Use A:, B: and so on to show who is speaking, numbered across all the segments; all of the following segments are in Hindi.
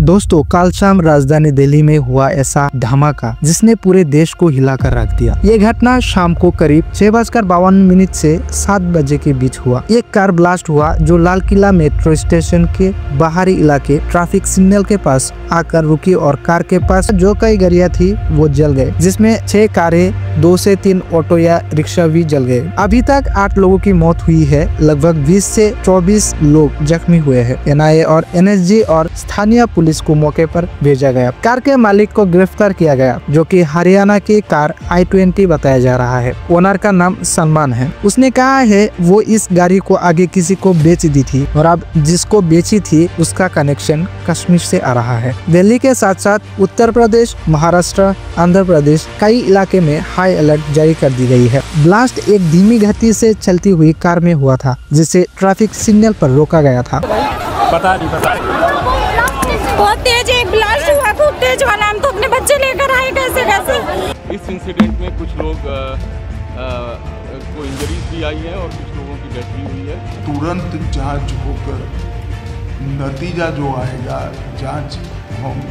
A: दोस्तों, कल शाम राजधानी दिल्ली में हुआ ऐसा धमाका जिसने पूरे देश को हिलाकर रख दिया। ये घटना शाम को करीब 6:52 से 7 बजे के बीच हुआ। एक कार ब्लास्ट हुआ जो लाल किला मेट्रो स्टेशन के बाहरी इलाके ट्रैफिक सिग्नल के पास आकर रुकी और कार के पास जो कई गाड़ियां थी वो जल गए, जिसमें 6 कारें, 2 से 3 ऑटो या रिक्शा भी जल गए। अभी तक 8 लोगों की मौत हुई है, लगभग 20 से 24 लोग जख्मी हुए हैं। एनआईए और एनएसजी और स्थानीय पुलिस को मौके पर भेजा गया। कार के मालिक को गिरफ्तार किया गया, जो कि हरियाणा की कार i20 बताया जा रहा है। ओनर का नाम सलमान है। उसने कहा है वो इस गाड़ी को आगे किसी को बेच दी थी और अब जिसको बेची थी उसका कनेक्शन कश्मीर से आ रहा है। दिल्ली के साथ साथ उत्तर प्रदेश, महाराष्ट्र, आंध्र प्रदेश कई इलाके में हाई अलर्ट जारी कर दी गई है। ब्लास्ट एक धीमी गति से चलती हुई कार में हुआ था, जिसे ट्रैफिक सिग्नल पर रोका गया था।
B: पता नहीं
C: बहुत तेज एक ब्लास्ट हुआ, खूब तेज वाला। हम तो अपने बच्चे लेकर आए कैसे।
B: इस इंसिडेंट में कुछ लोग को इंजरीज भी आई है और कुछ लोगों की डेथ भी हुई है।
D: तुरंत जांच होकर नतीजा जो आएगा, जांच हम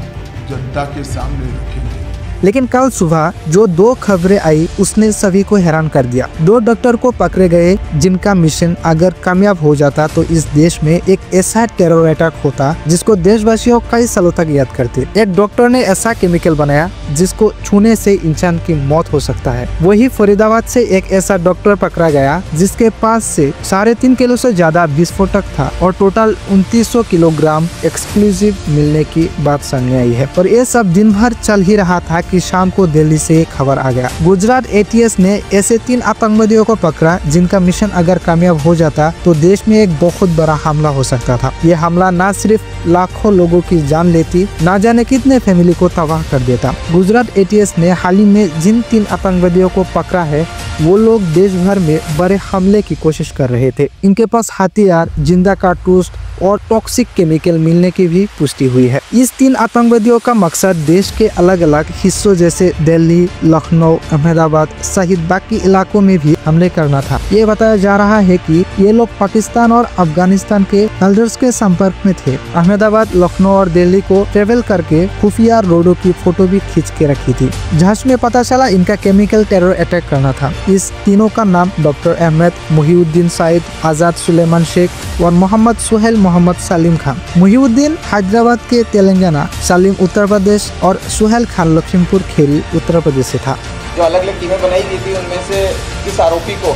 D: जनता के सामने रखेंगे।
A: लेकिन कल सुबह जो 2 खबरें आई उसने सभी को हैरान कर दिया। 2 डॉक्टर को पकड़े गए जिनका मिशन अगर कामयाब हो जाता तो इस देश में एक ऐसा टेरर अटैक होता जिसको देशवासियों कई सालों तक याद करते। एक डॉक्टर ने ऐसा केमिकल बनाया जिसको छूने से इंसान की मौत हो सकता है। वही फरीदाबाद से एक ऐसा डॉक्टर पकड़ा गया जिसके पास से 3.5 किलो से ज्यादा विस्फोटक था और टोटल 2900 किलोग्राम एक्सप्लोजिव मिलने की बात सामने आई है। और ये सब दिन भर चल ही रहा था कि शाम को दिल्ली से एक खबर आ गया। गुजरात एटीएस ने ऐसे 3 आतंकवादियों को पकड़ा जिनका मिशन अगर कामयाब हो जाता तो देश में एक बहुत बड़ा हमला हो सकता था। ये हमला न सिर्फ लाखों लोगों की जान लेती, न जाने कितने फैमिली को तबाह कर देता। गुजरात एटीएस ने हाल ही में जिन 3 आतंकवादियों को पकड़ा है वो लोग देश भर में बड़े हमले की कोशिश कर रहे थे। इनके पास हथियार, जिंदा कारतूस और टॉक्सिक केमिकल मिलने की भी पुष्टि हुई है। इस 3 आतंकवादियों का मकसद देश के अलग अलग हिस्सों जैसे दिल्ली, लखनऊ, अहमदाबाद सहित बाकी इलाकों में भी हमले करना था। ये बताया जा रहा है कि ये लोग पाकिस्तान और अफगानिस्तान के हल्डर्स के संपर्क में थे। अहमदाबाद, लखनऊ और दिल्ली को ट्रेवल करके खुफिया रोडों की फोटो भी खींच के रखी थी। जांच में पता चला इनका केमिकल टेरर अटैक करना था। इस तीनों का नाम डॉक्टर अहमद, मुहिउद्दीन सईद, आजाद सुलेमान शेख और मोहम्मद सुहेल मोहम्मद सलीम खान। मुहिउद्दीन हैदराबाद के तेलंगाना, सलीम उत्तर प्रदेश और सुहेल खान लखीमपुर खेरी उत्तर प्रदेश से था।
E: जो अलग अलग टीमें बनाई गई थी उनमें से इस आरोपी को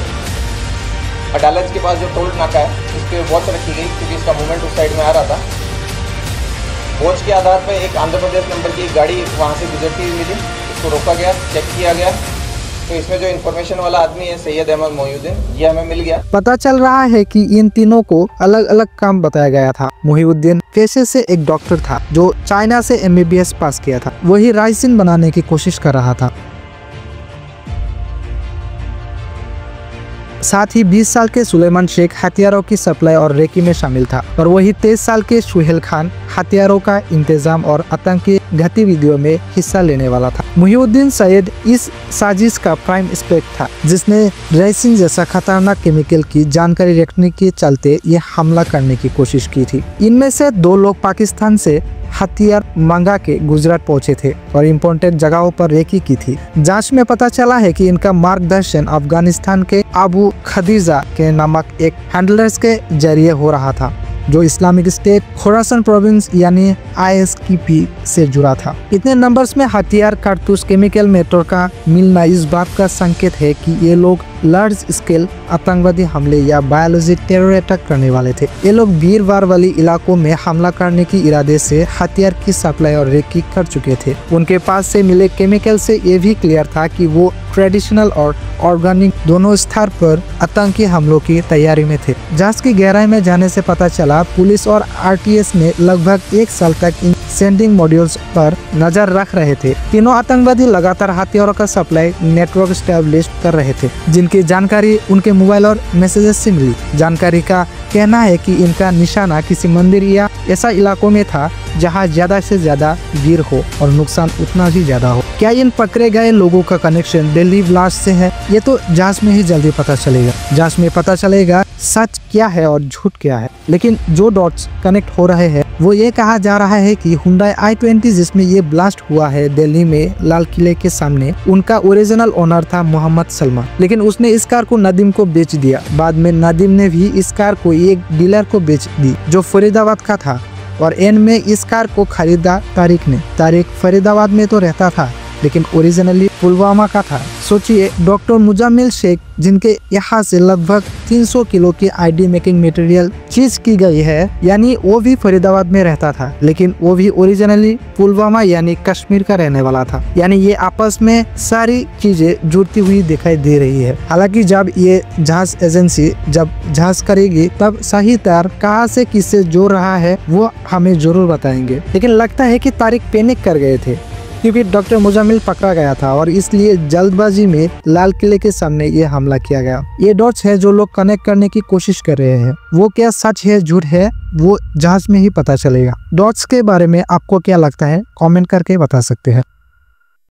E: अदालत के पास जो टोल नाका है उस पर वॉच रखी गई, क्योंकि इसका मूवमेंट उस साइड में आ रहा था। वॉच के आधार पर एक आंध्र प्रदेश नंबर की गाड़ी वहाँ से गुजरती हुई मिली, उसको रोका गया, चेक किया गया तो इसमें जो इन्फॉर्मेशन वाला आदमी है सैयद अहमद मोहिउद्दीन, ये हमें मिल गया।
A: पता चल रहा है कि इन तीनों को अलग अलग काम बताया गया था। मोहिउद्दीन पेशे से एक डॉक्टर था जो चाइना से MBBS पास किया था। वही राइसिन बनाने की कोशिश कर रहा था। साथ ही 20 साल के सुलेमान शेख हथियारों की सप्लाई और रेकी में शामिल था और वही 23 साल के सुहेल खान हथियारों का इंतजाम और आतंकी गतिविधियों में हिस्सा लेने वाला था। मुहिउद्दीन सईद इस साजिश का प्राइम सस्पेक्ट था, जिसने रेसिन जैसा खतरनाक केमिकल की जानकारी रखने के चलते ये हमला करने की कोशिश की थी। इनमें से 2 लोग पाकिस्तान से हथियार मंगा के गुजरात पहुंचे थे और इम्पोर्टेंट जगहों पर रेकी की थी। जांच में पता चला है कि इनका मार्गदर्शन अफगानिस्तान के अबू खदीजा के नामक एक हैंडलर्स के जरिए हो रहा था, जो इस्लामिक स्टेट खोरासान प्रोविंस यानी ISKP से जुड़ा था। इतने नंबर्स में हथियार, कारतूस, केमिकल मेटर का मिलना इस बात का संकेत है कि ये लोग लार्ज स्केल आतंकवादी हमले या बायोलॉजी टेरर अटैक करने वाले थे। ये लोग भीड़-भाड़ वाली इलाकों में हमला करने की इरादे से हथियार की सप्लाई और रेकी कर चुके थे। उनके पास से मिले केमिकल से ये भी क्लियर था कि वो ट्रेडिशनल और ऑर्गेनिक दोनों स्तर पर आतंकी हमलों की तैयारी में थे। जांच की गहराई में जाने से पता चला पुलिस और RTS ने लगभग 1 साल तक इन सेंडिंग मॉड्यूल्स पर नजर रख रहे थे। तीनों आतंकवादी लगातार हथियारों का सप्लाई नेटवर्क स्टैब्लिश कर रहे थे, जिनकी जानकारी उनके मोबाइल और मैसेजेस से मिली। जानकारी का कहना है कि इनका निशाना किसी मंदिर या ऐसा इलाकों में था जहां ज्यादा से ज्यादा भीड़ हो और नुकसान उतना ही ज्यादा हो। क्या इन पकड़े गए लोगों का कनेक्शन दिल्ली ब्लास्ट से है? ये तो जांच में ही जल्दी पता चलेगा। जांच में पता चलेगा सच क्या है और झूठ क्या है। लेकिन जो डॉट्स कनेक्ट हो रहे हैं वो ये कहा जा रहा है कि Hyundai i20 जिसमें ये ब्लास्ट हुआ है दिल्ली में लाल किले के सामने, उनका ओरिजिनल ओनर था मोहम्मद सलमान, लेकिन उसने इस कार को नदीम को बेच दिया। बाद में नदीम ने भी इस कार को एक डीलर को बेच दी जो फरीदाबाद का था, और एंड में इस कार को खरीदा तारिक ने। तारिक फरीदाबाद में तो रहता था लेकिन ओरिजिनली पुलवामा का था। सोचिए, डॉक्टर मुजामिल शेख जिनके यहाँ से लगभग 300 किलो की आईडी मेकिंग मटेरियल चीज की गई है, यानी वो भी फरीदाबाद में रहता था, लेकिन वो भी ओरिजिनली पुलवामा यानी कश्मीर का रहने वाला था। यानी ये आपस में सारी चीजें जुड़ती हुई दिखाई दे रही है। हालांकि जब ये जांच एजेंसी जब जांच करेगी तब सही तार कहाँ से किससे जोड़ रहा है वो हमें जरूर बताएंगे। लेकिन लगता है कि तारिक पैनिक कर गए थे क्योंकि डॉक्टर मुजामिल पकड़ा गया था और इसलिए जल्दबाजी में लाल किले के सामने ये हमला किया गया। ये डॉट्स है जो लोग कनेक्ट करने की कोशिश कर रहे हैं, वो क्या सच है झूठ है वो जांच में ही पता चलेगा। डॉट्स के बारे में आपको क्या लगता है कमेंट करके बता सकते हैं।